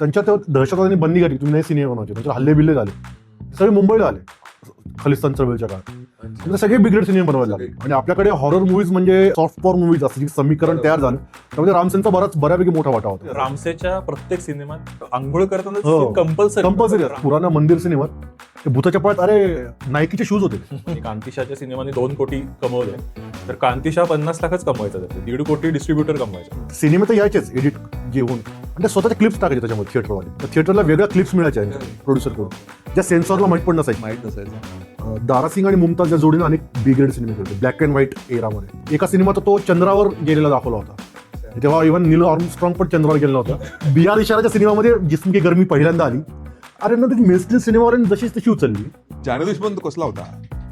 त्यांच्या त्या दहशतवाद्यांनी बंदी घातली, तुम्ही नाही सिनेमा बनवायचे, त्यांच्यावर हल्ले बिल्ले झाले, सगळे मुंबईला आले खलिस्तान चळवळीच्या काळात. म्हणजे सगळे बिग्रेड सिनेमा बनवायला लागले. आणि आपल्याकडे हॉरर मूवीज म्हणजे सॉफ्ट पॉवर मूवीज असं जे समीकरण तयार झालं, त्यामध्ये रामसेनचा बऱ्यापैकी मोठा वाटा होता. रामसेच्या प्रत्येक सिनेमात आंघोळ करताना हो. कंपल्सरी पुराणा मंदिर सिनेमात ते भूताच्या पायात अरे नायकीचे शूज होते. कांतीशाच्या सिनेमाने 2 कोटी कमवले, तर कांतीशा 50 लाखच कमवायचा, त्याचे 1.5 कोटी डिस्ट्रीब्युटर कमवायचा. सिनेमे तर यायचेच एडिट घेऊन आणि ते स्वतःचे क्लिप्स टाकायचे त्याच्यामध्ये थिएटरवाले. तर थिएटरला वेगळ्या क्लिप्स मिळायच्या प्रोड्युसरकडून, ज्या सेन्सॉरला माहीत पण नसायचं. दारासिंग आणि मुमताज या जोडीने अनेक बिग्रेड सिनेमे केले ब्लॅक अँड व्हाईट एरामध्ये. एका सिनेमात तो चंद्रावर गेलेला दाखवला होता, तेव्हा इव्हन नील आर्मस्ट्रॉंग पण चंद्रावर गेलेला होता. बिहार इशाराच्या सिनेमामध्ये जिस्म की गरमी पहिल्यांदा आली. अरे ना त्याची मेस्ट्री सिनेमावर जशीच तशी उचलली. जाने दुश्मन तो कसला होता,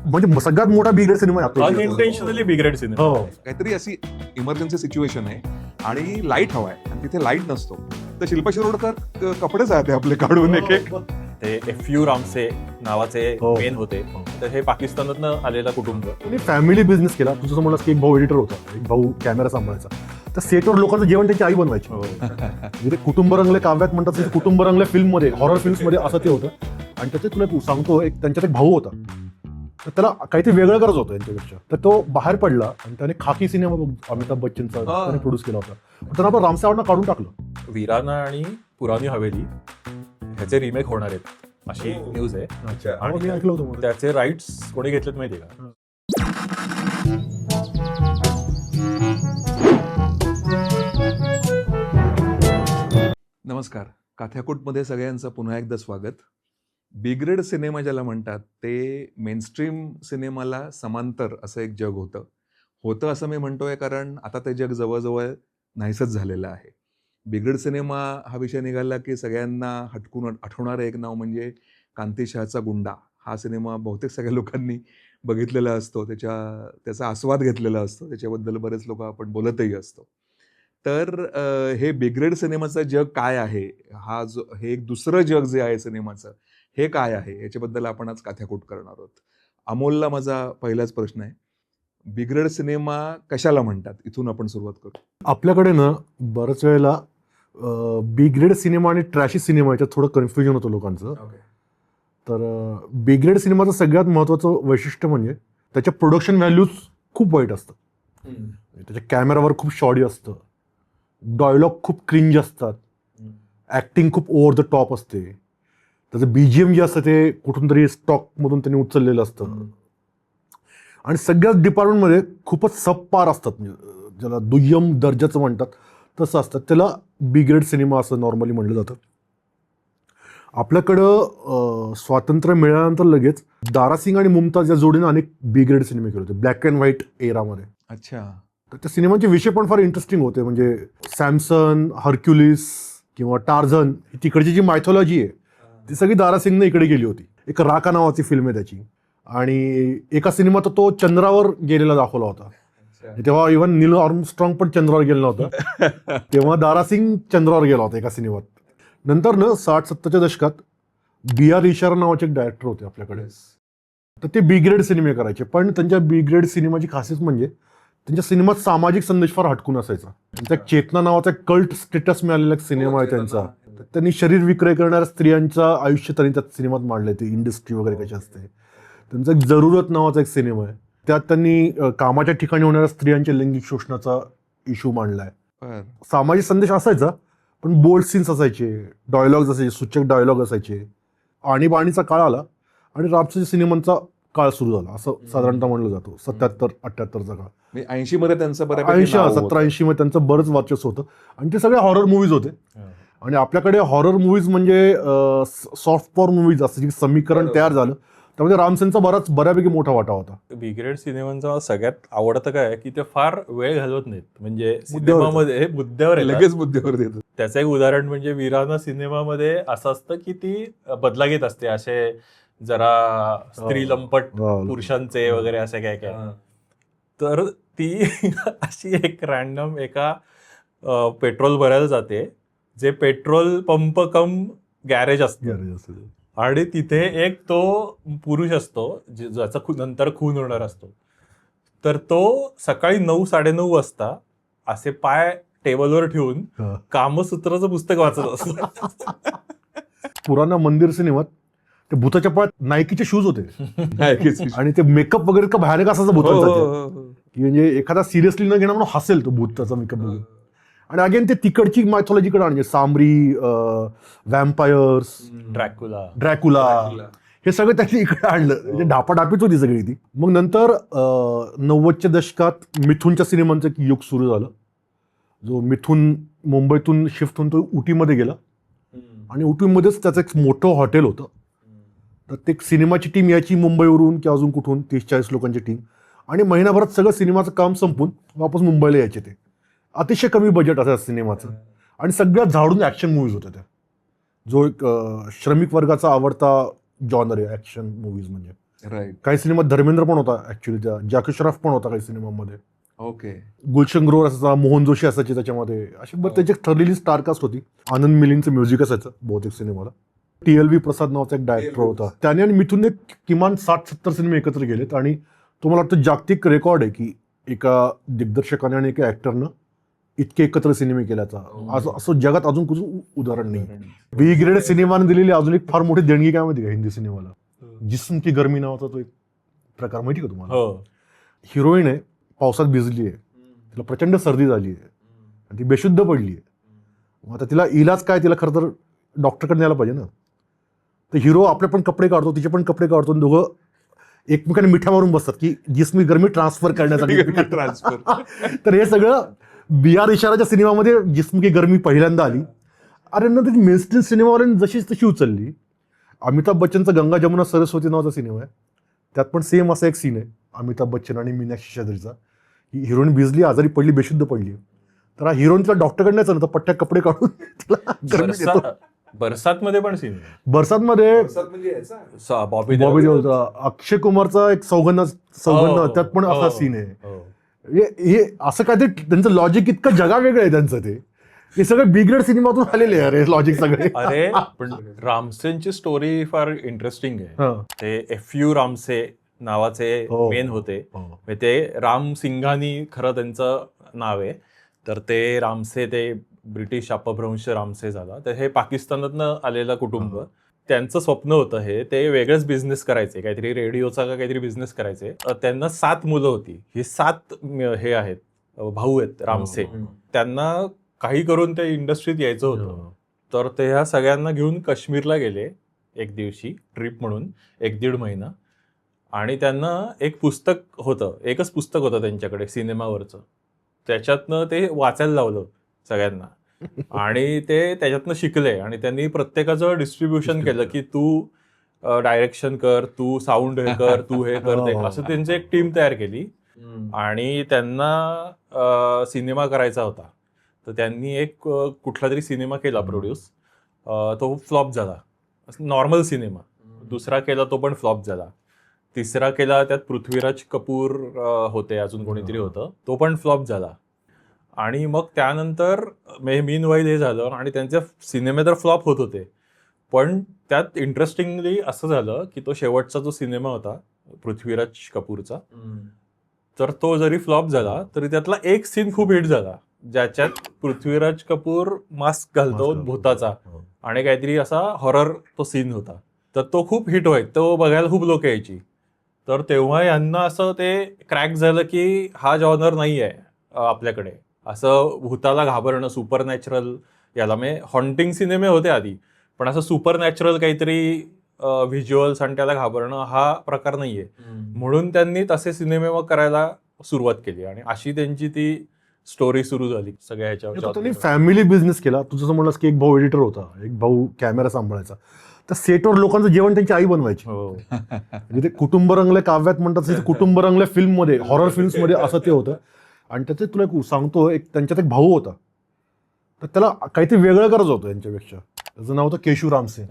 म्हणजे सगळ्यात मोठा बिग्रेड सिनेमा आहे. अनइंटेन्शनली बिग्रेड सिनेमा. हो, काहीतरी अशी इमर्जन्सी सिच्युएशन आहे आणि लाईट हवाय आणि तिथे लाईट नसतो, तर शिल्पा शिरोडकर कपडेच आहेत ते आपले काढून एक एक. ते FU रामसे नावाचे हो. मेन होते, तर हे पाकिस्तानातनं आलेला कुटुंब. त्यांनी फॅमिली बिझनेस केला. तुझं म्हणलास की एक भाऊ एडिटर होता, एक भाऊ कॅमेरा सांभाळायचा. तर सेटवर लोकांचं जेवण त्यांची आई बनवायची. म्हणजे ते कुटुंब रंगले काव्यात म्हणतात, तसं कुटुंब रंगले फिल्ममध्ये, हॉरर फिल्म्समध्ये असं ते होतं. आणि त्याचे तुला सांगतो, एक त्यांच्यात एक भाऊ होता, तर त्याला काहीतरी वेगळं करायचं होतं यांच्यापेक्षा. तर तो बाहेर पडला आणि त्याने खाकी सिनेमा अमिताभ बच्चनचा त्याने प्रोड्यूस केला होता. त्यांना आपण रामसावरनं काढून टाकलं. वीराना आणि पुरानी हवेली ह्याचे रिमेक होणार आहेत अशी न्यूज आहे. आणि मी ऐकलं होतं. त्याचे राईट्स कोणी घेतलेत माहिती का? नमस्कार, काथ्याकूटमध्ये सगळ्यांचं पुन्हा एकदा स्वागत. बिग्रेड सिनेमा ज्याला म्हणतात ते मेनस्ट्रीम सिनेमाला समांतर असं एक जग होतं असं मी म्हणतोय, कारण आता ते जग जवळजवळ नाहीसंच झालेलं आहे. बिग्रेड सिनेमा हा विषय निघाला की सगळ्यांना हटकून आठवणारं एक नाव म्हणजे कांतीशहाचा गुंडा. हा सिनेमा बहुतेक सगळ्या लोकांनी बघितलेला असतो, त्याचा आस्वाद घेतलेला असतो, त्याच्याबद्दल बरेच लोक आपण बोलतही असतो. तर हे बिग्रेड सिनेमाचं जग काय आहे, हे एक दुसरं जग जे आहे सिनेमाचं, हे काय आहे, याच्याबद्दल आपण आज काथ्याकूट करणार आहोत. अमोलला माझा पहिलाच प्रश्न आहे, बिग्रेड सिनेमा कशाला म्हणतात, इथून आपण सुरुवात करू. आपल्याकडे ना बऱ्याच वेळेला बिग्रेड सिनेमा आणि ट्रॅशी सिनेमा याच्यात थोडं कन्फ्युजन होतं लोकांचं. तर बिग्रेड सिनेमाचं सगळ्यात महत्त्वाचं वैशिष्ट्य म्हणजे त्याच्या प्रोडक्शन व्हॅल्यूज खूप वाईट असतं. त्याच्या कॅमेरावर खूप शॉडी असतं, डायलॉग खूप क्रिंज असतात, ॲक्टिंग खूप ओव्हर द टॉप असते, त्याचं BGM जे असतं ते कुठून तरी स्टॉकमधून त्यांनी उचललेलं असतं. आणि सगळ्याच डिपार्टमेंटमध्ये खूपच सबपार असतात, म्हणजे ज्याला दुय्यम दर्जाचं म्हणतात तसं असतात. त्याला बिग्रेड सिनेमा असं नॉर्मली म्हणलं जातं. आपल्याकडं स्वातंत्र्य मिळाल्यानंतर लगेच दारासिंग आणि मुमताज या जोडीने अनेक बिग्रेड सिनेमे केले होते ब्लॅक अँड व्हाईट एरामध्ये. अच्छा. तर त्या सिनेमांचे विषय पण फार इंटरेस्टिंग होते. म्हणजे सॅमसन, हर्क्युलिस किंवा टार्झन, तिकडची जी मायथॉलॉजी आहे ती सगळी दारासिंगने इकडे गेली होती. एक राका नावाची फिल्म आहे त्याची. आणि एका सिनेमात तो चंद्रावर गेलेला दाखवला होता, तेव्हा इव्हन नील आर्मस्ट्रॉंग पण चंद्रावर गेला नव्हता, तेव्हा दारासिंग चंद्रावर गेला होता एका सिनेमात. नंतर ना 60-70च्या दशकात BR इशारा नावाचे एक डायरेक्टर होते आपल्याकडे. तर ते बिग्रेड सिनेमे करायचे, पण त्यांच्या बिग्रेड सिनेमाची खासियत म्हणजे त्यांच्या सिनेमात सामाजिक संदेश फार हटकून असायचा. त्यांचा एक चेतना नावाचा एक कल्ट स्टेटस मिळालेला एक सिनेमा आहे त्यांचा. त्यांनी शरीर विक्रय करणाऱ्या स्त्रियांचं आयुष्य त्यांनी त्या सिनेमात मांडलंय, ते इंडस्ट्री वगैरे कशी असते. त्यांचा एक जरूरत नावाचा एक सिनेमा आहे, त्यात त्यांनी कामाच्या ठिकाणी होणाऱ्या स्त्रियांच्या लैंगिक शोषणाचा इश्यू मांडलाय. सामाजिक संदेश असायचा, पण बोल्ड सीन्स असायचे, डायलॉग्स असायचे, सूचक डायलॉग असायचे. आणीबाणीचा काळ आला आणि रामसेच्या सिनेमांचा काळ सुरू झाला असं साधारणतः म्हणलं जातो. 77-78चा काळ. 80 मध्ये त्यांचं 70-80 मध्ये त्यांचं बरंच वर्चस्व होतं आणि ते सगळे हॉरर मूवीज होते. आणि आपल्याकडे हॉरर मूवीज म्हणजे सॉफ्ट पॉवर मूवीज असं जे समीकरण तयार झालं, त्यामध्ये रामसेनचा बऱ्यापैकी मोठा वाटा होता. बिग्रेड सिनेमांचा सगळ्यात आवडतं काय की ते फार वेळ घालवत नाहीत, म्हणजे सिनेमामध्ये मुद्द्यावर लगेच मुद्द्यावर देतात. त्याचं एक उदाहरण म्हणजे वीराना सिनेमामध्ये असं असतं की ती बदला घेत असते, असे जरा स्त्री लंपट पुरुषांचे वगैरे असे काय काय. तर ती अशी एक रॅन्डम एका पेट्रोल भरायला जाते, जे पेट्रोल पंप कम गॅरेज असतं, आणि तिथे एक तो पुरुष असतो ज्याचा नंतर खून होणार असतो. तर तो सकाळी 9-9:30 वाजता असे पाय टेबलवर ठेवून हा. कामसूत्राचं पुस्तक वाचत असतो. पुराणा मंदिर सिनेमात ते भूताच्या पायात नायकीचे शूज होते आणि ते मेकअप वगैरे का भयानक असायचं भूतांचा की म्हणजे एखादा सिरियसली न घेणं म्हणून हसेल तो भूताचा मेकअप बघून. आणि अगेन ते तिकडची मायथॉलॉजीकडे म्हणजे सामरी, व्हॅम्पायर्स, ड्रॅकुला हे सगळं त्यांनी इकडे आणलं. म्हणजे ढापाढापीच होती सगळी ती. मग नंतर 90च्या दशकात मिथूनच्या सिनेमांचं एक युग सुरू झालं. जो मिथून मुंबईतून शिफ्ट होऊन तो उटीमध्ये गेला आणि उटीमध्येच त्याचं एक मोठं हॉटेल होतं. तर ते सिनेमाची टीम यायची मुंबईवरून किंवा अजून कुठून 30-40 लोकांची टीम आणि महिनाभरात सगळं सिनेमाचं काम संपून वापस मुंबईला यायचे. ते अतिशय कमी बजेट असायचं सिनेमाचं आणि सगळ्यात झाडून ॲक्शन मूवीज होत्या त्या. जो एक श्रमिक वर्गाचा आवडता जॉनर आहे ॲक्शन मूवीज. म्हणजे राईट. काही सिनेमात धर्मेंद्र पण होता ॲक्च्युली, त्या जॅकी श्रॉफ पण होता काही सिनेमामध्ये. ओके. गुलशन ग्रोवर असायचा, मोहन जोशी असायचे त्याच्यामध्ये. अशी बरं त्याची ठरलेली स्टारकास्ट होती. आनंद मिलिंदचं म्युझिक असायचं बहुतेक सिनेमाला. TLV प्रसाद नावाचा एक डायरेक्टर होता. त्याने आणि मिथूनने किमान 60-70 सिनेमे एकत्र गेलेत आणि तुम्हाला वाटतं जागतिक रेकॉर्ड आहे की एका दिग्दर्शकाने आणि एका ॲक्टरनं इतके एकत्र सिनेमे केल्याचा. असं जगात अजून कुठं उदाहरण नाही. बी ग्रेड सिनेमाने दिलेली अजून एक फार मोठी देणगी काय माहिती का हिंदी सिनेमाला? जिस्म की गर्मी नावाचा तो एक प्रकार माहिती का तुम्हाला? हिरोईन आहे, पावसात भिजली आहे, तिला प्रचंड सर्दी झाली आहे आणि ती बेशुद्ध पडली आहे. मग आता तिला इलाज काय? तिला खरं तर डॉक्टरकडे न्यायला पाहिजे ना. तर हिरो आपले पण कपडे काढतो, तिचे पण कपडे काढतो, दोघं एकमेकांना मिठ्या मारून बसतात की जिस्मी गरमी ट्रान्सफर करण्यासाठी. तर हे सगळं BR इशाराच्या सिनेमामध्ये जिस्म की गरमी पहिल्यांदा आली. अरे नंतर ती मेनस्ट्रीम सिनेमावाल्यांनी जशीच तशी उचलली. अमिताभ बच्चनचा गंगा जमुना सरस्वती नावाचा सिनेमा आहे, त्यात पण सेम असा एक सीन आहे अमिताभ बच्चन आणि मीनाक्षी चौधरीचा की हिरोईन भिजली, आजारी पडली, बेशुद्ध पडली. तर हा हिरोईन तिला डॉक्टरकडे न्यायचा ना, तर पट्ट्या कपडे काढून तिला गरमी देतो. बरसात मध्ये पण सीन, बरसातमध्ये बॉबी बॉबी देओलचा, अक्षय कुमारचा एक सौगंध त्यात पण असा सीन आहे. हे असं काहीतरी त्यांचं लॉजिक इतकं जगावेगळं आहे त्यांचं. ते सगळं बिग्रेड सिनेमातून आलेले आहे अरे लॉजिक सगळे. अरे पण रामसेनची स्टोरी फार इंटरेस्टिंग आहे. ते FU रामसे नावाचे मेन होते. ते राम सिंघानी खरं त्यांचं नाव आहे. तर ते रामसे ते ब्रिटिश अपभ्रंश रामसे झाला. तर हे पाकिस्तानातनं आलेलं कुटुंब, त्यांचं स्वप्न होतं हे, ते वेगळंच बिझनेस करायचे, काहीतरी रेडिओचा का काहीतरी बिझनेस करायचे. त्यांना 7 मुलं होती. ही 7 हे आहेत, भाऊ आहेत रामसे. त्यांना काही करून ते इंडस्ट्रीत यायचं होतं. तर ते ह्या सगळ्यांना घेऊन काश्मीरला गेले एक दिवशी ट्रिप म्हणून, 1-1.5 महिना. आणि त्यांना एक पुस्तक होतं, एकच पुस्तक होतं त्यांच्याकडे सिनेमावरचं. त्याच्यातनं ते वाचायला लावलं सगळ्यांना आणि ते त्याच्यातनं शिकले. आणि त्यांनी प्रत्येकाचं डिस्ट्रीब्युशन केलं की तू डायरेक्शन कर, तू साऊंड हे कर, तू हे कर, ते असं त्यांची एक टीम तयार केली. आणि त्यांना सिनेमा करायचा होता. तर त्यांनी एक कुठला तरी सिनेमा केला प्रोड्यूस, तो फ्लॉप झाला, नॉर्मल सिनेमा. दुसरा केला, तो पण फ्लॉप झाला. तिसरा केला, त्यात पृथ्वीराज कपूर होते, अजून कोणीतरी होतं, तो पण फ्लॉप झाला. आणि मग त्यानंतर मीन वाईल हे झालं आणि त्यांचे सिनेमे तर फ्लॉप होत होते. पण त्यात इंटरेस्टिंगली असं झालं की तो शेवटचा जो सिनेमा होता पृथ्वीराज कपूरचा, तर तो जरी फ्लॉप झाला तरी त्यातला एक सीन खूप हिट झाला, ज्याच्यात पृथ्वीराज कपूर मास्क घालतो भूताचा आणि काहीतरी असा हॉरर तो सीन होता. तर तो खूप हिट व्हायचा, तो बघायला खूप लोक यायची. तर तेव्हा यांना असं ते क्रॅक झालं की हा जॉनर नाही आहे आपल्याकडे, असं भूताला घाबरणं, सुपर नॅचरल, याला म्हणजे हॉन्टिंग सिनेमे होते आधी, पण असं सुपर नॅचरल काहीतरी व्हिज्युअल्स आणि त्याला घाबरणं हा प्रकार नाहीये. म्हणून त्यांनी तसे सिनेमे मग करायला सुरुवात केली आणि अशी त्यांची ती स्टोरी सुरू झाली सगळ्या ह्याच्यावर. त्यांनी फॅमिली बिझनेस केला. तुझं असं म्हणलंस की एक भाऊ एडिटर होता, एक भाऊ कॅमेरा सांभाळायचा. तर सेटवर लोकांचं जेवण त्यांची आई बनवायची. म्हणजे ते कुटुंब रंगल्या काव्यात म्हणतात, कुटुंब रंगल्या फिल्ममध्ये, हॉरर फिल्म्समध्ये असं ते होतं. आणि त्याचे तुला एक सांगतो, एक त्यांच्यात एक भाऊ होता, तर त्याला काहीतरी वेगळं करायचं होतं यांच्यापेक्षा. त्याचं नाव होतं केशू रामसे.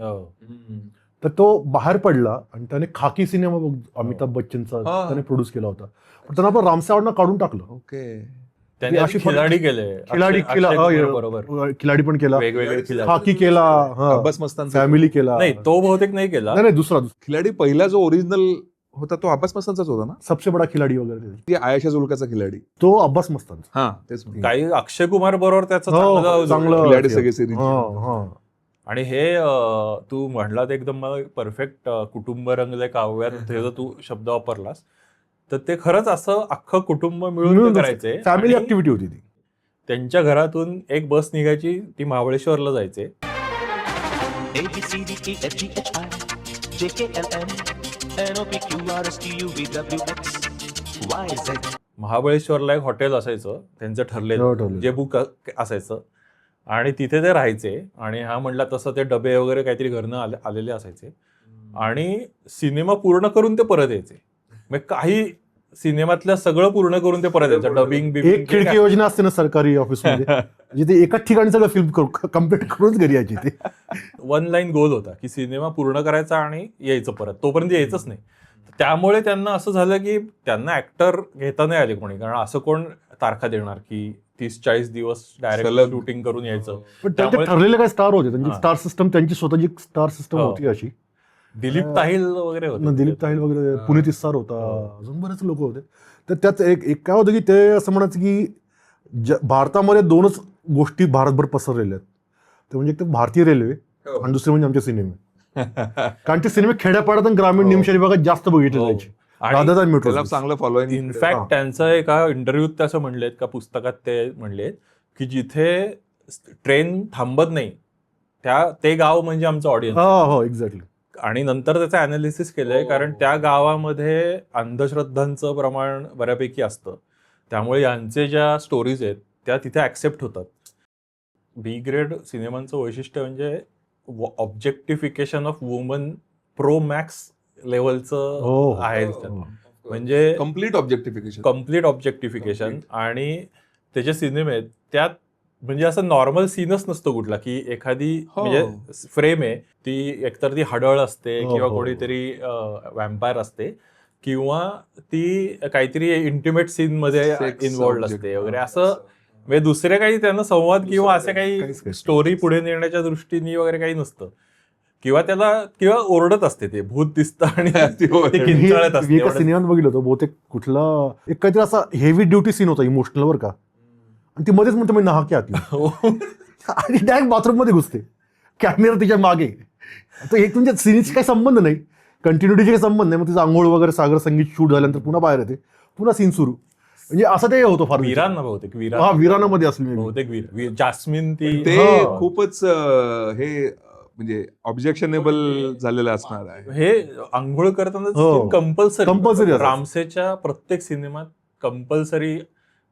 तर तो बाहेर पडला आणि त्याने खाकी सिनेमा अमिताभ बच्चनचा त्याने प्रोड्यूस केला होता, पण त्यांना आपण रामसे आवडनं काढून टाकलं. ओके. त्यांनी अशी खिलाडी केले, खिलाडी पण केला, वेगवेगळे खाकी केला, अब्बास मस्तान फॅमिली केला. नाही, तो बहुतेक नाही केला. नाही, दुसरा खिलाडी पहिला जो ओरिजिनल होता तो अब्बास मस्तानचाच होता ना, सबसे बडा खिलाडी वगैरे ती आयशा जुल्काचा खिलाडी. तो अब्बास मस्तानचा. हा तेच म्हणतो. काही अक्षय कुमार बरोबर त्याचं हो, चांगलं खिलाडी सगळे सिरीज. आणि हे तू म्हणला ते एकदम मला परफेक्ट कुटुंब रंगले काव्यात हे जर तू शब्द वापरलास तर ते खरंच असं अख्खं कुटुंब मिळून ते करायचे. फॅमिली आणि ऍक्टिव्हिटी होती ती. त्यांच्या घरातून एक बस निघायची, ती महाबळेश्वरला जायचे. महाबळेश्वरला एक हॉटेल असायचं त्यांचं ठरलेलं, जे बुक असायचं, आणि तिथे ते राहायचे. आणि हा म्हणला तसं ते डबे वगैरे काहीतरी घरनं आलेले असायचे. आणि सिनेमा पूर्ण करून ते परत यायचे. म्हणजे काही सिनेमातलं सगळं पूर्ण करून ते परत यायचं. डबिंग एक खिडकी योजना असते ना सरकारी ऑफिसमध्ये, म्हणजे ते एकाच ठिकाणी सगळं फिल्म कम्प्लीट करूनच घरी यायची. ते वन लाईन गोल होता की सिनेमा पूर्ण करायचा आणि यायचं परत, तोपर्यंत यायचंच नाही. त्यामुळे त्यांना असं झालं की त्यांना ऍक्टर घेता नाही आले कोणी, कारण असं कोण तारखा देणार की 30-40 दिवस डायरेक्ट शूटिंग करून यायचं. पण त्यांचे ठरलेले काही स्टार होते, त्यांची स्टार सिस्टम, त्यांची स्वतःची स्टार सिस्टम होती अशी. दिलीप ताहिल वगैरे होते, दिलीप ताहिल वगैरे, पुनीत इस्सार होता, अजून बरेच लोक होते. तर त्यात एक काय होतं की ते असं म्हणायचं की भारतामध्ये 2च गोष्टी भारतभर पसरलेल्या आहेत. ते म्हणजे एक तर भारतीय रेल्वे आणि दुसरे म्हणजे आमचे सिनेमे. कारण ते सिनेमे खेड्यापाड्यात आणि ग्रामीण निमशहरी भागात जास्त बघितले जायचे. त्याला चांगलं फॉलोइंग. इनफॅक्ट त्यांचं एका इंटरव्ह्यूत ते असं म्हणलेत का पुस्तकात ते म्हणलेत की जिथे ट्रेन थांबत नाही ते गाव म्हणजे आमचं ऑडियन्स. हो एक्झॅक्टली. आणि नंतर त्याचं अनालिसिस केलंय, कारण त्या गावामध्ये अंधश्रद्धांचं प्रमाण बऱ्यापैकी असतं. त्यामुळे यांचे ज्या स्टोरीज आहेत त्या तिथे ऍक्सेप्ट होतात. बी ग्रेड सिनेमांचं वैशिष्ट्य म्हणजे objectification of woman pro max लेवलचं आहे. म्हणजे कम्प्लीट ऑब्जेक्टिफिकेशन. आणि त्याचे सिनेमे आहेत त्यात म्हणजे असं नॉर्मल सीनच नसतो कुठला, की एखादी म्हणजे फ्रेम आहे ती एकतर ती हडळ असते किंवा कोणीतरी वॅम्पायर असते किंवा ती काहीतरी इंटिमेट सीन मध्ये इन्व्हॉल्ड असते वगैरे. असं म्हणजे दुसरे काही त्यांना संवाद किंवा असे काही स्टोरी पुढे नेण्याच्या दृष्टीने वगैरे काही नसतं. किंवा ओरडत असते, ते भूत दिसतं आणि किंचाळत असते. एका सिनेमात बघितलं होतं बहुतेक कुठला एक काहीतरी असा हेवी ड्युटी सीन होता इमोशनल वर का, आणि ती मध्येच म्हणतो मी नहाके आती आणि डायरेक्ट बाथरूम मध्ये घुसते, कॅमेरा तिच्या मागे. तर एक म्हणजे सिनेची काही संबंध नाही, कंटिन्युटीचे काही संबंध नाही. मग तिचं आंघोळ वगैरे सागर संगीत शूट झाल्यानंतर पुन्हा बाहेर येते, पुन्हा सीन सुरू. म्हणजे असं ते होतं फार. वीरांना बहुतेक वीरांमध्ये असली बहुतेक जास्मिन ते खूपच हे म्हणजे ऑब्जेक्शनेबल झालेलं असणार आहे. हे आंघोळ करताना कंपल्सरी रामसेच्या प्रत्येक सिनेमात कंपल्सरी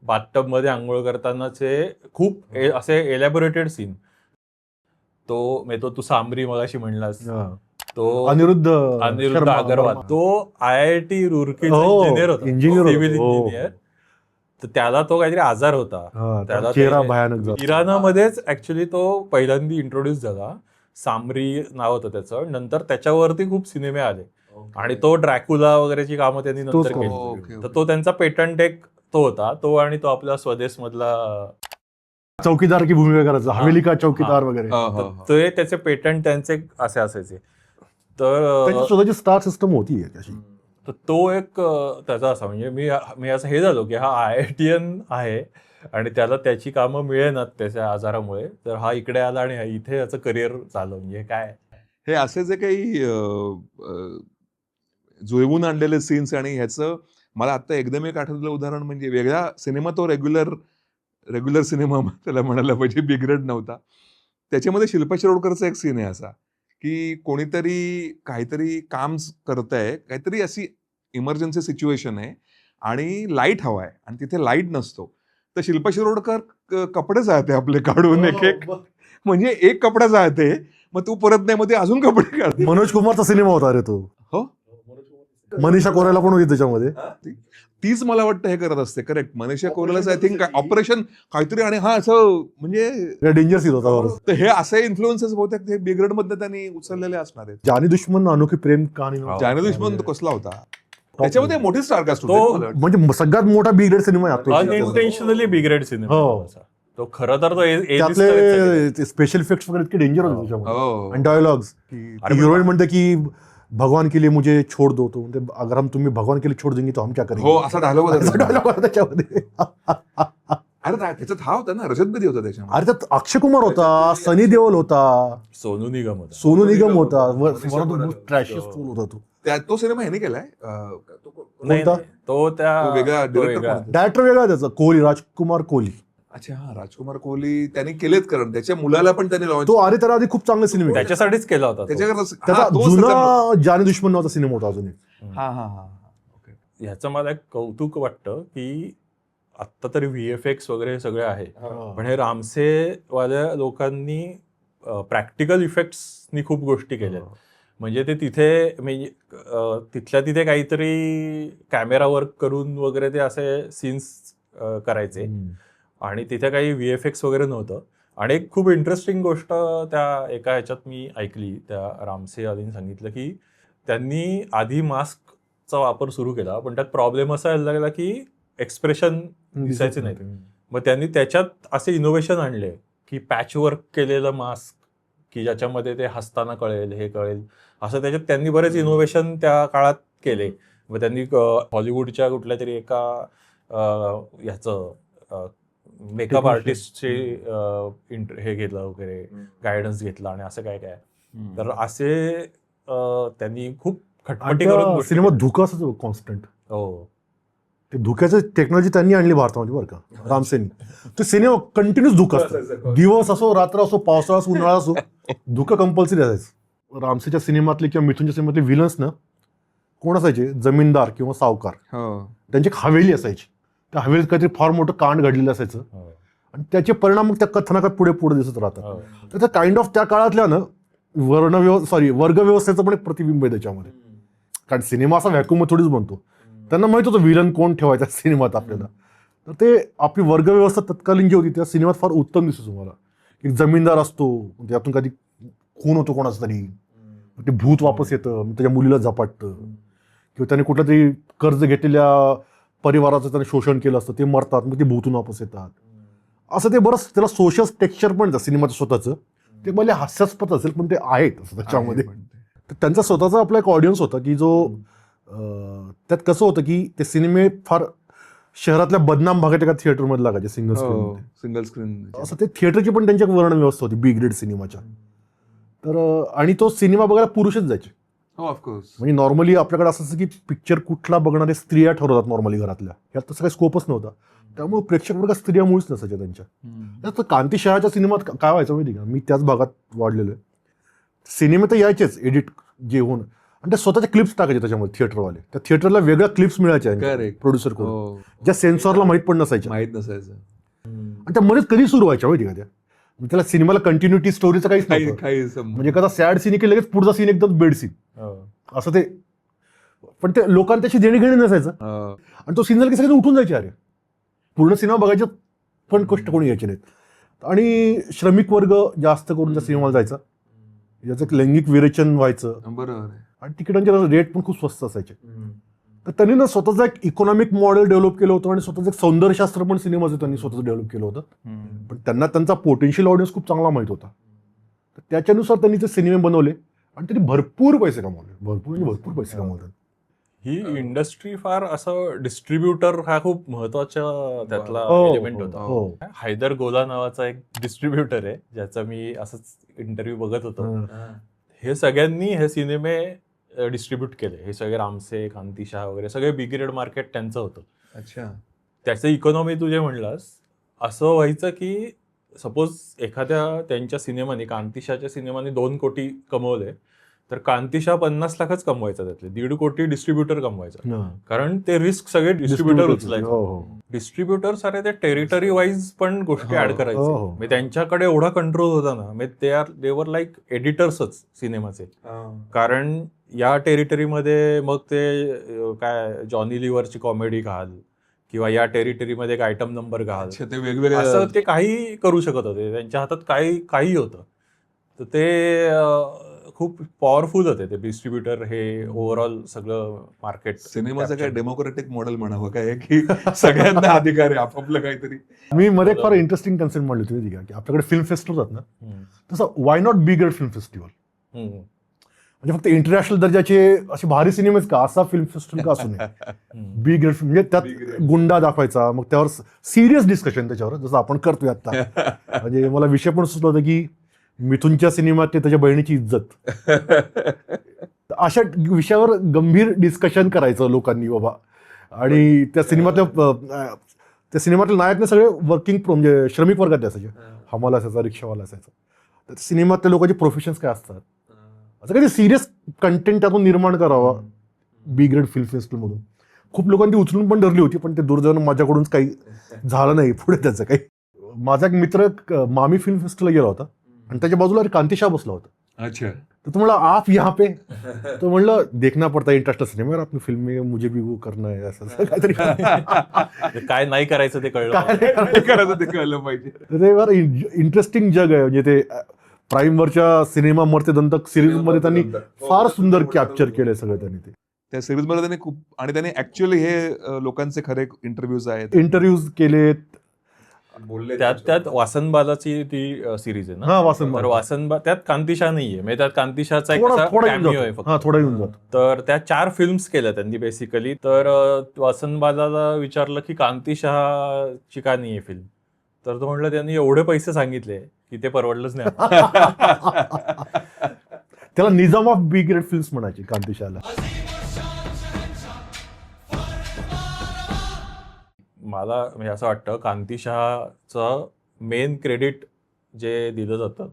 बाथटब मध्ये आंघोळ करतानाचे खूप असे एलॅबोरेटेड सीन. तू सांबरी मगाशी म्हणलास, तो अनिरुद्ध अगरवाल, तो IIT रुरकीचा इंजिनियर होता, सिव्हिल इंजिनियर. तर त्याला तो काहीतरी आजार होता, त्याला चेहरा भयानक. इराणामध्येच ऍक्च्युली तो पहिल्यांदा इंट्रोड्यूस झाला. सांबरी नाव होतं त्याचं. नंतर त्याच्यावरती खूप सिनेमे आले आणि तो ड्रॅक्युला वगैरेची कामं त्यांनी नंतर केली. तर तो त्यांचा पेटंट एक तो होता, तो आणि तो आपला स्वदेश मधला चौकीदार की भूमिका करायचा, हवेली का चौकीदार वगैरे. ते त्याचे पेटंट त्यांचे असे असायचे. तर स्वतःची स्टार सिस्टम होती त्याची. तर तो एक त्याचा असा म्हणजे मी असं हे झालो की हा IITian आहे आणि त्याला त्याची कामं मिळेनात त्याच्या आजारामुळे, तर हा इकडे आला आणि इथे याचं करिअर झालं. म्हणजे काय हे असे जे काही जुळवून आणलेले सीन्स. आणि ह्याचं मला आता एकदम एक आठवलेलं उदाहरण म्हणजे वेगळा सिनेमा, तो रेग्युलर सिनेमा त्याला म्हणायला पाहिजे, बिग्रेड नव्हता. त्याच्यामध्ये शिल्पा शिरोडकरचा एक सीन आहे असा की कोणीतरी काहीतरी काम करत आहे, काहीतरी अशी इमर्जन्सी सिच्युएशन आहे आणि लाईट हवा आहे आणि तिथे लाईट नसतो. तर शिल्पा शिरोडकर कपडे जाते आपले काढून एक म्हणजे एक कपडा जाते, मग तू परत नाही, मग ते अजून कपडे काढते. मनोज कुमारचा सिनेमा होता रे तो. हो, मनीषा कोरेला पण होती त्याच्यामध्ये. तीच मला वाटतं हे करत असते. करेक्ट, मनीषा कोरेलाच आय थिंक ऑपरेशन काहीतरी. आणि हा असं म्हणजे डेंजर सीन होता. तर हे असे इन्फ्लुएन्सेस बहुतेक ते बिग्रेड मध्ये त्यांनी उचललेले असणार आहेत. जानी दुश्मन अनोखी प्रेम कहाणी. जानी दुश्मन कसला होता, त्याच्यामध्ये मोठी स्टारकास्ट होती. म्हणजे सगळ्यात मोठा बिग्रेड सिनेमा आहे, अनइंटेन्शनली बिग्रेड सिनेमा. तो खरं तर त्यातले स्पेशल इफेक्ट्स वगैरे इतके डेंजर होते त्याच्यामध्ये. आणि डायलॉग्स, हिरोईन म्हणते की भगवान के लिए मुझे छोड़ दो, तो म्हणते, अगर हम तुम्ही भगवान के लिए छोड़ देंगे तो हम क्या करेंगे. हो, असा डायलॉग असा dialogue होता त्याच्यामध्ये. अरे त्याच्यात हा होता ना, रजत बेदी होता त्याच्यामध्ये. अरे त्यात अक्षय कुमार होता, सनी देओल होता, सोनू निगम होता. सोनू निगम होता, मनीषा ट्रॅशियस हो. रोल होता तो. तो सिनेमा ह्याने केलाय नाही, कोणता? नाही, तो त्या तो वेगळा तो director वेगळा. कोण होता? डायरेक्टर वेगळा आहे त्याचा, कोहली, राजकुमार कोहली. अच्छा, हा, राजकुमार कोहली त्यांनी केलेत, कारण त्याच्या मुलाला पण त्यांनी लॉन्च तो अरे त्याला आधी खूप चांगले सिनेमे केले. त्याच्यासाठीच केला होता तो. त्याचा जुना जाने दुश्मन नावाचा सिनेमा होता अजून एक. हा हा हा ओके. ह्याचं मला एक कौतुक वाटतं की आत्ता तरी VFX वगैरे हे सगळे आहे, पण हे रामसेवाल्या लोकांनी प्रॅक्टिकल इफेक्ट्सनी खूप गोष्टी केल्या. म्हणजे ते तिथे म्हणजे तिथल्या तिथे काहीतरी कॅमेरा वर्क करून वगैरे ते असे सीन्स करायचे आणि तिथे काही VFX वगैरे नव्हतं. आणि एक खूप इंटरेस्टिंग गोष्ट त्या एका ह्याच्यात मी ऐकली, त्या रामसेवालीने सांगितलं की त्यांनी आधी मास्कचा वापर सुरू केला, पण त्यात प्रॉब्लेम असा यायला लागला की एक्सप्रेशन दिसायचे नाहीत. मग त्यांनी त्याच्यात असे इनोव्हेशन आणले की पॅच वर्क केलेलं मास्क, की ज्याच्यामध्ये ते हसताना कळेल, हे कळेल, असं त्याच्यात त्यांनी बरेच इनोव्हेशन त्या काळात केले. मग त्यांनी हॉलिवूडच्या कुठल्या तरी एका ह्याचं मेकअप आर्टिस्टचे हे घेतलं वगैरे, गायडन्स घेतला आणि असं काय काय. तर असे त्यांनी खूप खटपटी करून गोष्टी सिनेमात केल्या. धुका असतो कॉन्स्टंट. हो, ते धुक्याचं टेक्नॉलॉजी त्यांनी आणली भारतामध्ये बरं का, रामसेनी. ते सिनेमा कंटिन्यूस धुकं असतं, दिवस असो, रात्र असो, पावसाळा असो, उन्हाळा असो, धुकं कंपल्सरी असायचं. रामसेच्या सिनेमातले किंवा मिथुनच्या सिनेमातले विलन्स ना कोण असायचे, जमीनदार किंवा सावकार. त्यांची एक हवेली असायची, त्या हवेलीत काहीतरी फार मोठं कांड घडलेलं असायचं हो, आणि त्याचे परिणाम मग त्या कथनाकात पुढे पुढे दिसत राहतात. हो. तर त्या काइंड ऑफ त्या काळातल्या ना वर्गव्यवस्थेचं पण एक प्रतिबिंब आहे त्याच्यामध्ये. कारण सिनेमा असा व्हॅक्यूम थोडीच बनतो. त्यांना माहित होतं विलन कोण ठेवायचा सिनेमात आपल्याला. तर ते आपली वर्गव्यवस्था तत्कालीन जी होती त्या सिनेमात फार उत्तम दिसतो तुम्हाला. एक जमीनदार असतो, त्यातून कधी खून होतो कोणाचा तरी, ते भूत वापस येतं, त्याच्या मुलीला झपाटतं, किंवा त्याने कुठलं तरी कर्ज घेतलेल्या परिवाराचं त्याने शोषण केलं असतं, ते मरतात, मग ते भूतून वापस येतात. असं ते बरंच त्याला सोशल टेक्स्चर पण सिनेमाचं स्वतःचं. ते मला हास्यास्पद असेल पण ते आहेत असं त्याच्यामध्ये. तर त्यांचा स्वतःचा आपला एक ऑडियन्स होता की जो त्यात कसं होतं की ते सिनेमे फार शहरातल्या बदनाम भागात एका थिएटरमध्ये लागायचे सिंगल स्क्रीन. असं ते थिएटरची पण त्यांची वर्ण व्यवस्था होती बी ग्रेड सिनेमाच्या. तर आणि तो सिनेमा बघायला पुरुषच जायचे. ऑफकोर्स. म्हणजे नॉर्मली आपल्याकडे असं असं की पिक्चर कुठला बघणारे स्त्रिया ठरवतात नॉर्मली घरातल्या, यात तसं काही स्कोपच नव्हता. त्यामुळे प्रेक्षक वर्गात स्त्रिया मुळीच नसायच्या त्यांच्या. त्यात कांतीशहाच्या सिनेमात काय व्हायचं माहिती का, मी त्याच भागात वाढलेलो आहे. सिनेमे तर यायचेच एडिट जे होऊन, आणि ते स्वतःच्या क्लिप्स टाकायचे त्याच्यामध्ये थिएटरवाले. त्या थिएटरला वेगळ्या क्लिप्स मिळायच्या प्रोड्युसर कडून, ज्या सेन्सॉरला माहीत पण नसायच्या. माहित नसायचं. आणि त्या मध्येच कधी सुरू व्हायच्या माहिती का त्या. त्याला सिनेमाला कंटिन्युटी स्टोरीचं काहीच नव्हतं. म्हणजे एखादा सॅड सीन की लगेच पुढचा सीन एकदम बेड सीन असं ते. पण ते लोकांना त्याची देणीघेणी नसायचं. आणि तो सीन झाला की सगळे उठून जायचे, अरे पूर्ण सिनेमा बघायचे पण कष्ट कोणी यायचे नाहीत. आणि श्रमिक वर्ग जास्त करून त्या सिनेमाला जायचा, याचं एक लैंगिक विरेचन व्हायचं. बरोबर. आणि तिकिटांचे रेट पण खूप स्वस्त असायचे. तर त्यांनी ना स्वतःचं एक इकॉनॉमिक मॉडेल डेव्हलप केलं होतं आणि स्वतःचं एक सौंदर्यशास्त्र पण सिनेमाचं त्यांनी स्वतःचं डेव्हलप केलं होतं. पण त्यांना त्यांचा पोटेन्शियल ऑडियन्स खूप चांगला माहित होता. तर त्याच्यानुसार त्यांनी ते सिनेमे बनवले आणि त्यांनी भरपूर पैसे कमवले, भरपूर पैसे कमवले. ही इंडस्ट्री फार असं डिस्ट्रीब्युटर हा खूप महत्वाचा त्यातला एलिमेंट होता. हैदर गोला नावाचा एक डिस्ट्रीब्युटर आहे, ज्याचा मी असंच इंटरव्ह्यू बघत होतो. हे सगळ्यांनी हे सिनेमे डिस्ट्रीब्यूट केले. हे सगळे रामसे, कांतीशाह वगैरे सगळे बी ग्रेड मार्केट त्यांचं होतं. अच्छा. त्याचं इकॉनॉमी तू जे म्हणलास, असं व्हायचं की सपोज एखाद्या त्यांच्या सिनेमाने, कांतीशाहच्या सिनेमाने 2 कोटी कमवले, तर कांतीशाह 50 लाखच कमवायचा, त्यातले 1.5 कोटी डिस्ट्रीब्युटर कमवायचा. कारण ते रिस्क सगळे डिस्ट्रीब्युटर उचलायचे. डिस्ट्रीब्युटर सारे ते टेरिटरी वाईज पण गोष्टी ऍड करायचे. म्हणजे त्यांच्याकडे एवढा कंट्रोल होता ना, म्हणजे दे वर लाईक एडिटर्सच सिनेमाचे. कारण या टेरिटरीमध्ये मग ते काय जॉनी लिव्हरची कॉमेडी घाल, किंवा या टेरिटरीमध्ये एक आयटम नंबर घाल, ते वेगवेगळे असं ते काही करू शकत होते. त्यांच्या हातात काही होतं. तर ते खूप पॉवरफुल होते ते डिस्ट्रीब्युटर. हे ओव्हरऑल सगळं मार्केट. सिनेमाचं काय डेमोक्रेटिक मॉडेल म्हणावं काय, की सगळ्यांना अधिकार आहे आपापलं काहीतरी. मी मध्ये एक फार इंटरेस्टिंग कन्सेप्ट म्हणली होती की आपल्याकडे फिल्म फेस्टिवल होतात ना, तसं why not be grade film festival. म्हणजे फक्त इंटरनॅशनल दर्जाचे असे भारी सिनेमेच का, असा फिल्म फेस्टिवल का असू नये. बी ग्रेड म्हणजे त्यात गुंडा दाखवायचा, मग त्यावर सिरियस डिस्कशन त्याच्यावर, जसं आपण करतोय आता. म्हणजे मला विषय पण सुचला होता की मिथुनच्या सिनेमात ते त्याच्या बहिणीची इज्जत, अशा विषयावर गंभीर डिस्कशन करायचं लोकांनी बाबा. आणि त्या सिनेमातले नायक सगळे वर्किंग म्हणजे श्रमिक वर्गात असायचे, हमाल असायचा, रिक्षावाला असायचा. तर सिनेमातल्या लोकांचे प्रोफेशन्स काय असतात, असं काही सिरियस कंटेंट त्यातून निर्माण करावा बी ग्रेड फिल्म फेस्टिवलमधून. खूप लोकांनी ती उचलून पण धरली होती, पण ते दुर्दैवानं माझ्याकडूनच काही झालं नाही पुढे त्याचं काही. माझा एक मित्र मामी फिल्म फेस्टिवलला गेला होता आणि त्याच्या बाजूला कांतीशाह बसला होता. अच्छा. तर तो म्हणला आप यहाँ पे, तो म्हणलं देखना पडता इंटरेस्ट सिनेमा यार, आपली फिल्म में मुझे भी वो करना है, असं काहीतरी. काय नाही करायचं ते कळलं. काय करायचं ते कळलं पाहिजे. ते फार इंटरेस्टिंग जग आहे. म्हणजे ते प्राईमवरच्या सिनेमा मर्ते दंतक सिरीज मध्ये त्यांनी फार सुंदर कॅप्चर केलंय सगळं त्यांनी. ते त्या सिरीज मध्ये त्यांनी खूप, आणि त्यांनी ऍक्च्युअली हे लोकांचे खरे इंटरव्ह्यूज आहेत, इंटरव्ह्यूज केलेत. त्यात वासनबालाची ती सिरीज आहे ना. हा, वासनबाला. तर वासनबा त्यात कांतीशाह नाहीये, म्हणजे त्यात कांतीशाहचा एक थोडा cameo येऊन आहे जातो. फक्त. हा, थोडा येऊन जातो. तर त्या 4 फिल्म्स केल्या त्यांनी बेसिकली. तर वासनबालाला विचारलं की कांतीशाहची का नाहीये फिल्म, तर तो म्हणलं त्यांनी एवढे पैसे सांगितले की ते परवडलंच नाही. त्याला Nizam of B grade films म्हणायचे कांतीशाहला. मला म्हणजे असं वाटतं कांतीशहाचं मेन क्रेडिट जे दिलं जातं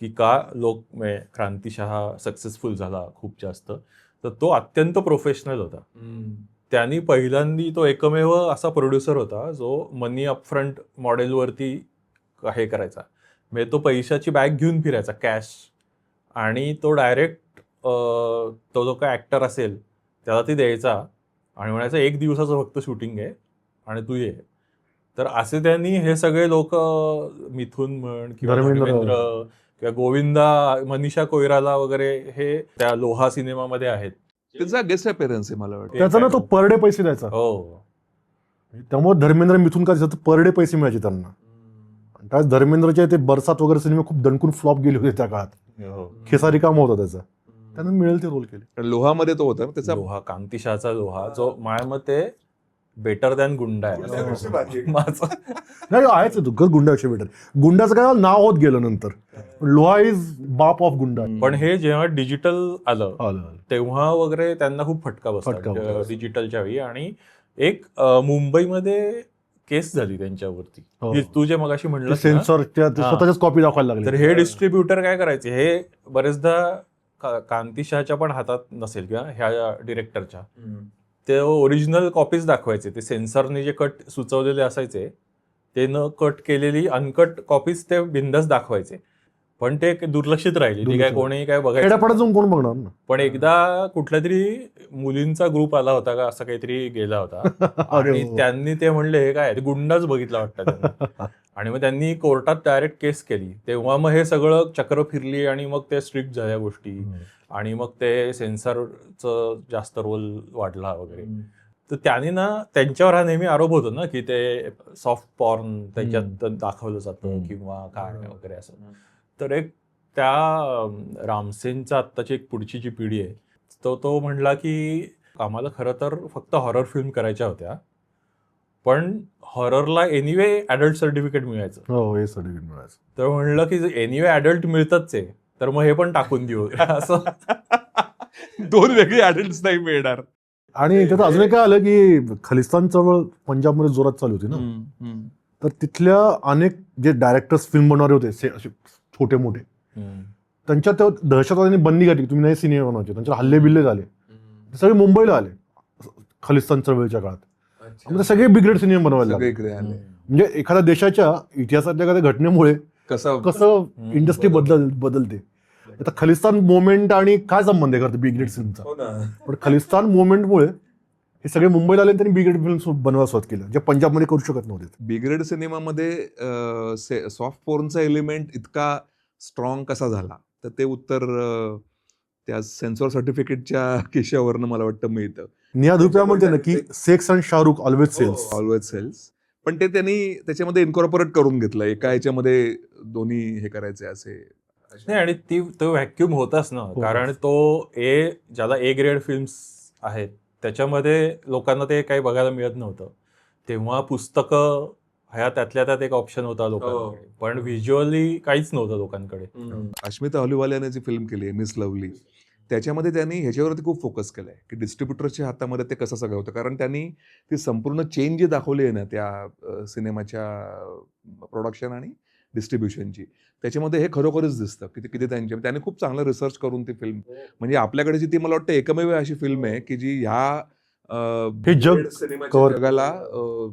की का म्हणजे क्रांतिशहा सक्सेसफुल झाला खूप जास्त, तर तो अत्यंत प्रोफेशनल होता. त्यांनी पहिल्यांदा तो एकमेव असा प्रोड्युसर होता जो मनी अपफ्रंट मॉडेलवरती हे करायचा. म्हणजे तो पैशाची बॅग घेऊन फिरायचा, कॅश, आणि तो डायरेक्ट तो जो काय ॲक्टर असेल त्याला ती द्यायचा आणि म्हणायचं 1 दिवसाचं फक्त शूटिंग आहे आणि तू ये. तर असे त्यांनी हे सगळे लोक, मिथुन म्हण किंवा धर्मेंद्र किंवा गोविंदा, मनीषा कोइराला वगैरे, हे त्या लोहा सिनेमामध्ये आहेत. त्याचा गेस्ट अपीअरन्स आहे मला वाटतं. त्याचा ना तो पर डे पैसे द्यायचा. हो, त्यामुळे धर्मेंद्र मिथून का पर डे पैसे मिळायचे त्यांना. त्यावेळेस धर्मेंद्रचे ते बरसात वगैरे सिनेमे खूप दणकून फ्लॉप गेले होते त्या काळात. खेसारी काम होता त्याचा, त्यांना मिळेल ते रोल केले. लोहामध्ये तो होता त्याचा लोहा, कांतीशाचा लोहा, जो माझ्या मते बेटर दॅन गुंडा आहे माझं. नाही, आहेच तो गुंडापेक्षा बेटर. गुंडाचं काय नाव होत गेलं नंतर, लोहा इज बाप ऑफ गुंडा. पण हे जेव्हा डिजिटल आलं आलं. तेव्हा वगैरे त्यांना खूप फटका बसला डिजिटलच्या वेळी. आणि एक मुंबईमध्ये केस झाली त्यांच्यावरती, हो. तू जे मगाशी म्हणलं सेन्सॉरच्या स्वतःच्याच कॉपी दाखवायला लागले. तर हे डिस्ट्रीब्युटर काय करायचे, हे बरेचदा कांतीशाहच्या पण हातात नसेल किंवा ह्या डिरेक्टरच्या, ते ओरिजिनल कॉपीज दाखवायचे. ते सेन्सरने जे कट सुचवलेले असायचे ते न कट केलेली अनकट कॉपीज ते बिंदास दाखवायचे, पण ते दुर्लक्षित राहिली. ती काय कोणी काय बघायचं. खेड्यापाड्यात जाऊन कोण बघणार ना. पण एकदा कुठल्या तरी मुलींचा ग्रुप आला होता का, असं काहीतरी गेला होता आणि त्यांनी ते म्हणले हे काय, गुंडाच बघितला वाटतं त्यांना. आणि मग त्यांनी कोर्टात डायरेक्ट केस केली. तेव्हा मग हे सगळं चक्र फिरली आणि मग ते स्ट्रिक्ट झाल्या गोष्टी, आणि मग ते सेन्सरचं जास्त रोल वाढला वगैरे. तर त्यांनी ना, त्यांच्यावर हा नेहमी आरोप होतो ना की ते सॉफ्ट पॉर्न त्याच्यात दाखवलं जातं किंवा काय वगैरे असं. तर एक त्या रामसेनचा आत्ताची एक पुढची जी पिढी आहे, तो म्हणला की आम्हाला खरं तर फक्त हॉरर फिल्म करायच्या होत्या, पण हॉररला एनिवे ॲडल्ट सर्टिफिकेट मिळायचं. हो, हे सर्टिफिकेट मिळायचं. तर म्हणलं की एनिवे ॲडल्ट मिळतच आहे, तर मग हे पण टाकून देऊ असं. 2 वेगळी ॲडल्ट्स नाही मिळणार. आणि त्यात अजून काय आलं की खलिस्तान चळवळ पंजाबमध्ये जोरात चालू होती ना, तर तिथल्या अनेक जे डायरेक्टर्स फिल्म बनवणारे होते असे छोटे मोठे, त्यांच्या त्या दहशतवाद्यांनी बंदी घातली, तुम्ही नाही सिनेमा बनवायचे. त्यांच्यावर हल्ले बिल्ले झाले, सगळे मुंबईला आले खलिस्तान चळवळीच्या काळात. म्हणजे सगळे बिग्रेड सिनेमा बनवायला लागले. म्हणजे एखाद्या देशाच्या इतिहासातल्या एखाद्या घटनेमुळे कसं इंडस्ट्री बदलते. आता खलिस्तान मुवमेंट आणि काय संबंध आहे करते बिग्रेड फिल्मचा, पण खलिस्तान मुवमेंटमुळे हे सगळे मुंबईला आले, त्यांनी बिग्रेड फिल्म बनवायला सुरुवात केलं, जे पंजाबमध्ये करू शकत नव्हते. बिग्रेड सिनेमामध्ये सॉफ्ट पोर्नचा एलिमेंट इतका स्ट्रॉंग कसा झाला, तर ते उत्तर त्या सेन्सॉर सर्टिफिकेटच्या केशावरनं मला वाटतं मिळतं. निया धुपिया म्हणते ना की sex and Shahrukh always sells, पण ते त्यांनी त्याच्यामध्ये इन्कॉर्पोरेट करून घेतलं. एका ह्याच्यामध्ये दोन्ही हे करायचे असे. नाही, आणि तो व्हॅक्युम होताच ना, कारण तो ज्याला ए ग्रेड फिल्म्स आहेत त्याच्यामध्ये लोकांना ते काही बघायला मिळत नव्हतं. तेव्हा पुस्तकं ह्या त्यातल्या त्यात एक ऑप्शन होता लोकांकडे, पण व्हिज्युअली काहीच नव्हतं लोकांकडे. अश्मिता अहलुवालियाने जी फिल्म केली आहे मिस लवली, त्याच्यामध्ये त्यांनी ह्याच्यावरती खूप फोकस केलाय की डिस्ट्रीब्युटरच्या हातामध्ये ते कसं सगळं होतं, कारण त्यांनी ती संपूर्ण चेन जी दाखवली आहे ना त्या सिनेमाच्या प्रोडक्शन आणि डिस्ट्रीब्युशनची, त्याच्यामध्ये हे खरोखरच दिसतं की किती त्यांनी खूप चांगलं रिसर्च करून ती फिल्म, म्हणजे आपल्याकडे ती मला वाटतं एकमेव अशी फिल्म आहे की जी ह्या हे जग सिनेमाच्या जगाला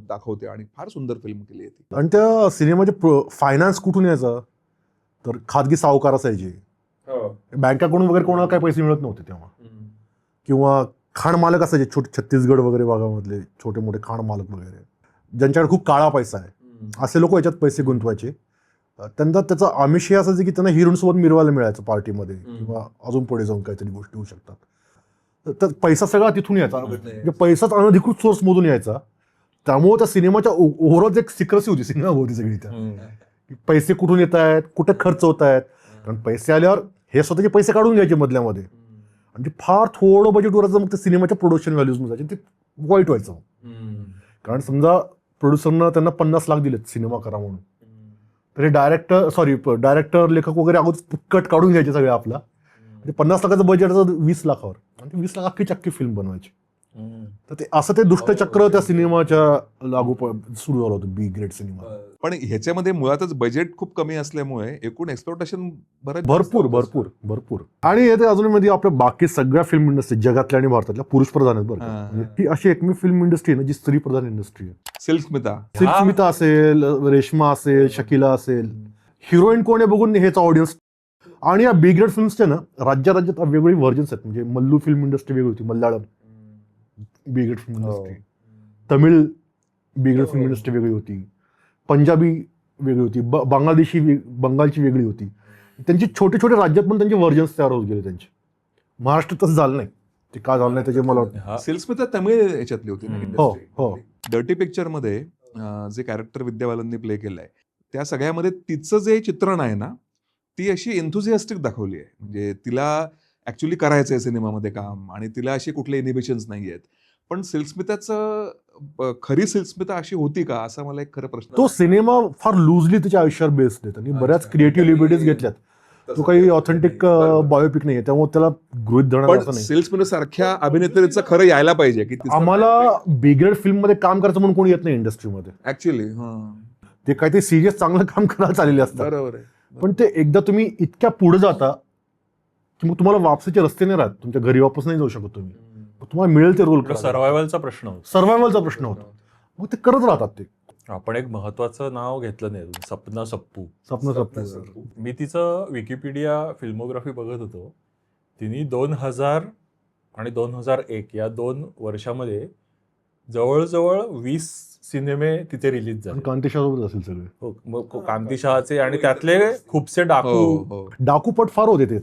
दाखवते, आणि फार सुंदर फिल्म केली आहे ती. आणि त्या सिनेमाचे फायनान्स कुठून यायचा, तर खाजगी सावकार असायचे, बँकाकडून वगैरे कोणाला काही पैसे मिळत नव्हते तेव्हा, किंवा खाण मालक असायचे छोटे, छत्तीसगड वगैरे भागामधले छोटे मोठे खाण मालक वगैरे, ज्यांच्याकडे खूप काळा पैसा आहे, असे लोक याच्यात पैसे गुंतवायचे. त्यांना त्याचं आमिष हे असायचं की त्यांना हिरोईन सोबत मिरवायला मिळायचं पार्टीमध्ये, किंवा अजून पुढे जाऊन काहीतरी गोष्टी होऊ शकतात. तर पैसा सगळा तिथून यायचा, म्हणजे पैसाच अनधिकृत सोर्स मधून यायचा. त्यामुळे त्या सिनेमाच्या ओव्हरऑल एक सिक्रेसी होती सिनेमा होती सगळी, त्या पैसे कुठून येत आहेत, कुठे खर्च होत आहेत. कारण पैसे आल्यावर हे स्वतःचे पैसे काढून घ्यायचे मधल्यामध्ये, आणि ते फार थोडं बजेटवर मग ते सिनेमाच्या प्रोडक्शन व्हॅल्यूज मध्ये ते वाईट व्हायचं. कारण समजा प्रोड्युसरनं त्यांना 50 लाख दिलेत सिनेमा करा म्हणून, तर हे डायरेक्टर लेखक वगैरे अगोदर कट काढून घ्यायचे सगळे आपला, म्हणजे 50 लाखाचं बजेट 20 लाखावर, आणि ते 20 लाख अख्खी चक्की फिल्म बनवायची. तर ते असं ते दुष्टचक्र त्या सिनेमाच्या लागू सुरू झालं होतं, बी ग्रेड सिनेमा. पण ह्याच्यामध्ये मुळातच बजेट खूप कमी असल्यामुळे एकूण एक्सप्लोटेशन भरपूर आणि येते अजून मध्ये आपल्या बाकी सगळ्या फिल्म इंडस्ट्री जगातल्या आणि भारतातल्या पुरुष प्रधान आहेत बरं का. म्हणजे ती अशी एकमेव फिल्म इंडस्ट्री आहे ना जी स्त्री प्रधान इंडस्ट्री आहे. सिल्क असेल, रेश्मा असेल, शकीला असेल, हिरोईन कोण आहे बघून हेच ऑडियन्स. आणि या बी ग्रेड फिल्म्सच्या ना राज्यात वेगवेगळी व्हर्जन्स आहेत. म्हणजे मल्लू फिल्म इंडस्ट्री वेगळी होती, मल्याळम बी ग्रेड फिल्म इंडस्ट्री, तमिळ बी ग्रेड फिल्म इंडस्ट्री वेगळी होती, पंजाबी वेगळी होती, बंगालची वेगळी होती. त्यांची छोटे छोटे राज्यात पण त्यांचे व्हर्जन्स तयार होत गेले त्यांचे. महाराष्ट्रात तसं झालं नाही, ते का झालं नाही त्याचे मला वाटतं. सिल्क तमिळ याच्यातली होती हो. डर्टी पिक्चर मध्ये जे कॅरेक्टर विद्या बालननी प्ले केलंय त्या सगळ्यामध्ये तिचं जे चित्रण आहे ना, ती अशी एन्थुझियास्टिक दाखवली आहे. म्हणजे तिला ऍक्च्युली करायचं आहे सिनेमामध्ये काम, आणि तिला अशी कुठले इनिबिशन्स नाही आहेत. पण सिल्क खरी सिल्क अशी होती का, असा मला एक खरं प्रश्न. तो सिनेमा फार लुजली त्याच्या आयुष्यावर बेस्ड आहे, त्यांनी बऱ्याच क्रिएटिव्ह लिबर्टीज घेतल्यात. तो काही ऑथेंटिक बायोपिक नाहीये, त्यामुळे त्याला गृहीत धरणार असं नाही. सिल्क सारख्या अभिनेत्रीचं खरं यायला पाहिजे की आम्हाला बिग्रेड फिल्म मध्ये काम करायचं म्हणून कोणी येत नाही इंडस्ट्रीमध्ये ऍक्च्युली. ते काहीतरी सिरियस चांगलं काम करायला चाललेले असतात. बरोबर आहे. पण ते एकदा तुम्ही इतक्या पुढे जाता की मग तुम्हाला वापसीचे रस्ते नाही राहत, तुमच्या घरी वापस नाही जाऊ शकत तुम्ही. तुम्हाला मिळेल ते रोल, सर्व्हायव्हलचा प्रश्न होतो. मग ते करत राहतात ते. आपण एक महत्वाचं नाव घेतलं नाही, सपना सप्पू. मी तिचं विकिपीडिया फिल्मोग्राफी बघत होतो. तिने 2000 आणि 2001 या 2 वर्षामध्ये जवळजवळ 20 सिनेमे तिथे रिलीज झाले. कांतीशहा असेल सगळे. हो, मग कांतीशहाचे, आणि त्यातले खूपसे डाकूपट फार होते. ते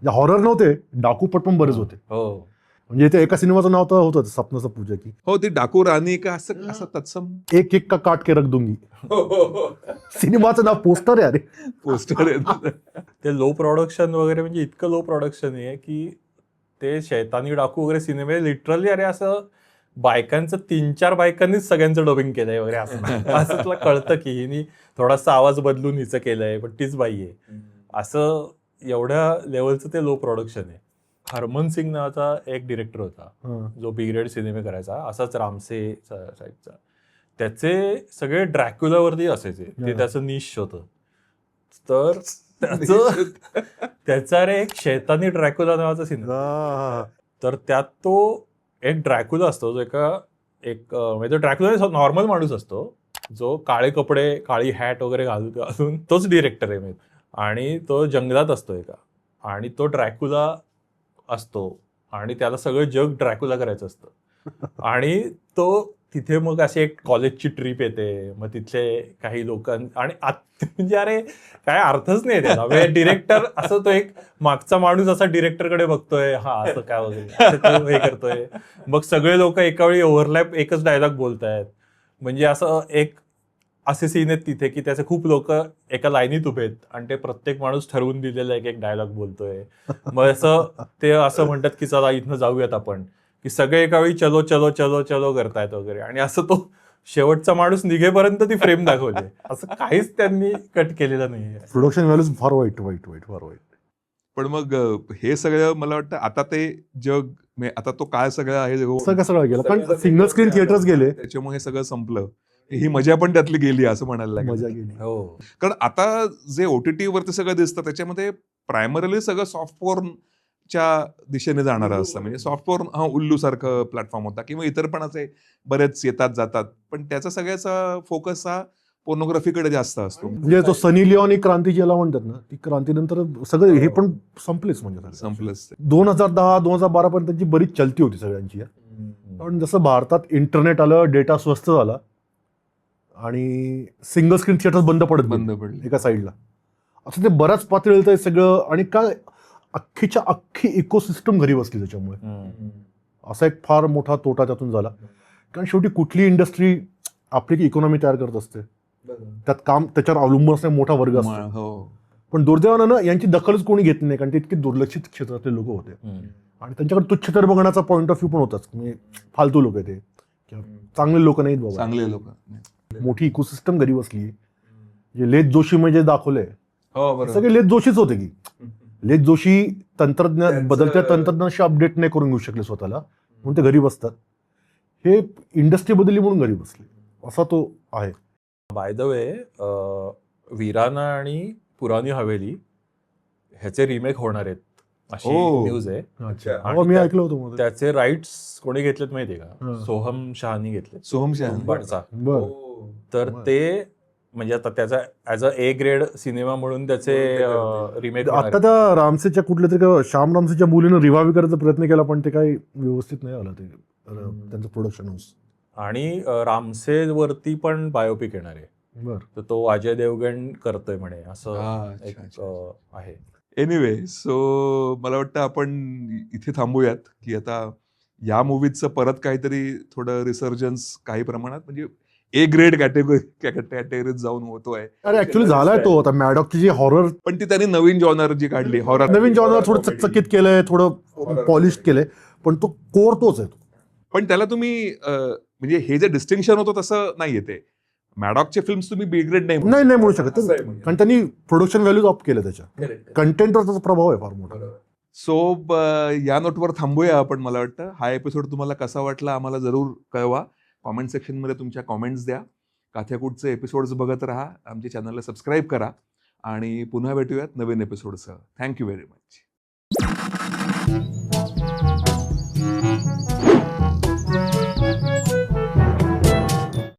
हॉरर नव्हते, डाकूपट पण बरेच होते. हो, म्हणजे ते एका सिनेमाचं नाव तर होतं सपना पूजा की हो, ती डाकू राणी का असं तत्सम एक का काट के रख दूंगी. सिनेमाचं नाव पोस्टर आहे. अरे पोस्टर आहे. ते लो प्रोडक्शन वगैरे, म्हणजे इतकं लो प्रोडक्शन आहे की ते शैतानी डाकू वगैरे सिनेमे लिटरली अरे असं बायकांचं 3-4 बायकांनीच सगळ्यांचं डबिंग केलंय वगैरे असं तुला कळतं की हिनी थोडासा आवाज बदलून हिचं केलंय, पण तीच बाई आहे असं. एवढ्या लेवलचं ते लो प्रोडक्शन आहे. हरमन सिंग नावाचा एक डिरेक्टर होता जो बी ग्रेड सिनेमे करायचा, असाच रामसे साईडचा. त्याचे सगळे ड्रॅक्युलावरती असायचे, ते त्याचं निश होतं. तर त्याचा रे एक शैतानी ड्रॅक्युला नावाचा सिनेमा, तर त्यात तो एक ड्रॅक्युला असतो जो म्हणजे ड्रॅक्युला नॉर्मल माणूस असतो जो काळे कपडे, काळी हॅट वगैरे घालून तोच डिरेक्टर आहे. आणि तो जंगलात असतो एका, आणि तो ड्रॅक्युला असतो, आणि त्याला सगळं जग ड्रॅक्युला करायचं असतं. आणि तो तिथे मग अशी एक कॉलेजची ट्रिप येते, मग तिथले काही आणि म्हणजे अरे काय अर्थच नाही त्याला. डिरेक्टर असं तो एक मागचा माणूस असा डिरेक्टरकडे बघतोय, हा असं काय वगैरे हे करतोय. मग सगळे लोक एका वेळी ओव्हरलॅप एकच डायलॉग बोलतायत, म्हणजे असं एक असे सीन आहेत तिथे की त्याचे खूप लोक एका लाईनीत उभे आहेत आणि ते प्रत्येक माणूस ठरवून दिलेला एक डायलॉग बोलतोय. मग असं ते असं म्हणतात की चला इथनं जाऊयात आपण, की सगळे एका वेळी चलो चलो चलो चलो करतायत वगैरे, आणि असं तो शेवटचा माणूस निघेपर्यंत ती फ्रेम दाखवली. असं काहीच त्यांनी कट केलेलं नाहीये. प्रोडक्शन व्हॅल्यूज फार वाईट फार वाईट. पण मग हे सगळं मला वाटतं आता ते जग आता तो काळ सगळा आहे सगळं गेलं, कारण सिंगल स्क्रीन थिएटर्स गेले, त्याच्यामुळे हे सगळं संपलं. ही मजा पण त्यातली गेली असं म्हणायला लागेल. मजा गेली. हो, कारण आता जे OTT वरती सगळं दिसतं त्याच्यामध्ये प्रायमरीली सगळं सॉफ्टपोर्नच्या दिशेने जाणारं असतं. म्हणजे सॉफ्टपोर्न हा उल्लू सारखं प्लॅटफॉर्म होता किंवा इतर पण असे बरेच येतात जातात, पण त्याचा सगळ्याचा फोकस हा पोर्नोग्राफीकडे जास्त असतो. म्हणजे तो सनी लिओन एक क्रांती ज्याला म्हणतात ना, ती क्रांतीनंतर सगळं हे पण संपलेच. म्हणजे संपलंच ते. 2010-2012 पर्यंत त्यांची बरीच चलती होती सगळ्यांची. पण जसं भारतात इंटरनेट आलं, डेटा स्वस्त झाला आणि सिंगल स्क्रीन थिएटर बंद पडले एका साईडला, असं ते बऱ्याच पातळीला ते सगळं. आणि काय अख्खीच्या अख्खी इकोसिस्टम घरी बसली त्याच्यामुळे. असा एक फार मोठा तोटा त्यातून झाला. कारण शेवटी कुठली इंडस्ट्री आपली इकॉनॉमी तयार करत असते, त्यात काम त्याच्यावर अवलंबून असणारा मोठा वर्ग असतो. पण दुर्दैवानं ना यांची दखलच कोणी घेत नाही, कारण ते इतके दुर्लक्षित क्षेत्रातले लोक होते आणि त्यांच्याकडे तुच्छतर बघण्याचा पॉईंट ऑफ व्ह्यू पण होताच. म्हणजे फालतू लोक ते, चांगले लोक नाहीत बाबा, चांगले लोक. मोठी इकोसिस्टम घरी बसली. जे लेथ जोशी म्हणजे दाखवलंय सगळे लेथ जोशीच होते की लेथ जोशी तंत्रज्ञान बदलत्या तंत्रज्ञानाशी अपडेट नाही करून घेऊ शकले स्वतःला, म्हणून ते घरी बसतात. हे इंडस्ट्री बदलली म्हणून घरी बसले, असा तो आहे. बाय द वे, वीराना आणि पुरानी हवेली ह्याचे रिमेक होणार आहेत अशी न्यूज आहे. हो, मी ऐकलं होतं मध्ये. त्याचे राईट्स कोणी घेतलेत माहितीये का? सोहम शहानी घेतले. सोहम शहानी. बरं. तर ते म्हणजे आता त्याचा as a A grade cinema म्हणून त्याचे रिमेक. आता त्या रामसेच्या कुठल्या तरी श्याम रामसेच्या मुलीनं रिवाइव्ह करायचा प्रयत्न केला, पण ते काही व्यवस्थित नाही आलं ते त्यांचं प्रोडक्शन हाऊस. आणि रामसे वरती पण बायोपिक येणार आहे. बरं. तर तो अजय देवगण करतोय म्हणे, असं एक आहे. एनिवे, सो मला वाटतं आपण इथे थांबूयात, की आता या मूवीचं परत काहीतरी थोडं रिसर्जन्स काही प्रमाणात म्हणजे A ग्रेड कॅटेगरीत जाऊन होतोय. अरे ऍक्च्युली झालाय तो आता मॅडॉकची जी हॉरर, पण ती त्यांनी नवीन जॉनर जी काढली हॉरर, नवीन जॉनर थोडं चकचकीत केलंय, थोडं पॉलिश केलंय, पण तो कोर तोच आहे. पण त्याला तुम्ही म्हणजे हे जे डिस्टिंक्शन होतं तसं नाहीये. ते मॅडॉकचे फिल्म्स तुम्ही B ग्रेड नाही म्हणू शकत, कारण त्यांनी प्रोडक्शन व्हॅल्यूज अप केलं, त्याच्या कंटेंटवर त्याचा प्रभाव आहे फार मोठा. सो या नोटवर थांबूया आपण. मला वाटतं हा एपिसोड तुम्हाला कसा वाटला आम्हाला जरूर कळवा. कॉमेंट सेक्शनमध्ये तुमच्या कॉमेंट्स द्या. काथ्याकूटचे एपिसोड्स बघत राहा, आमच्या चॅनलला सबस्क्राईब करा आणि पुन्हा भेटूयात नवीन एपिसोडसह. Thank you very much.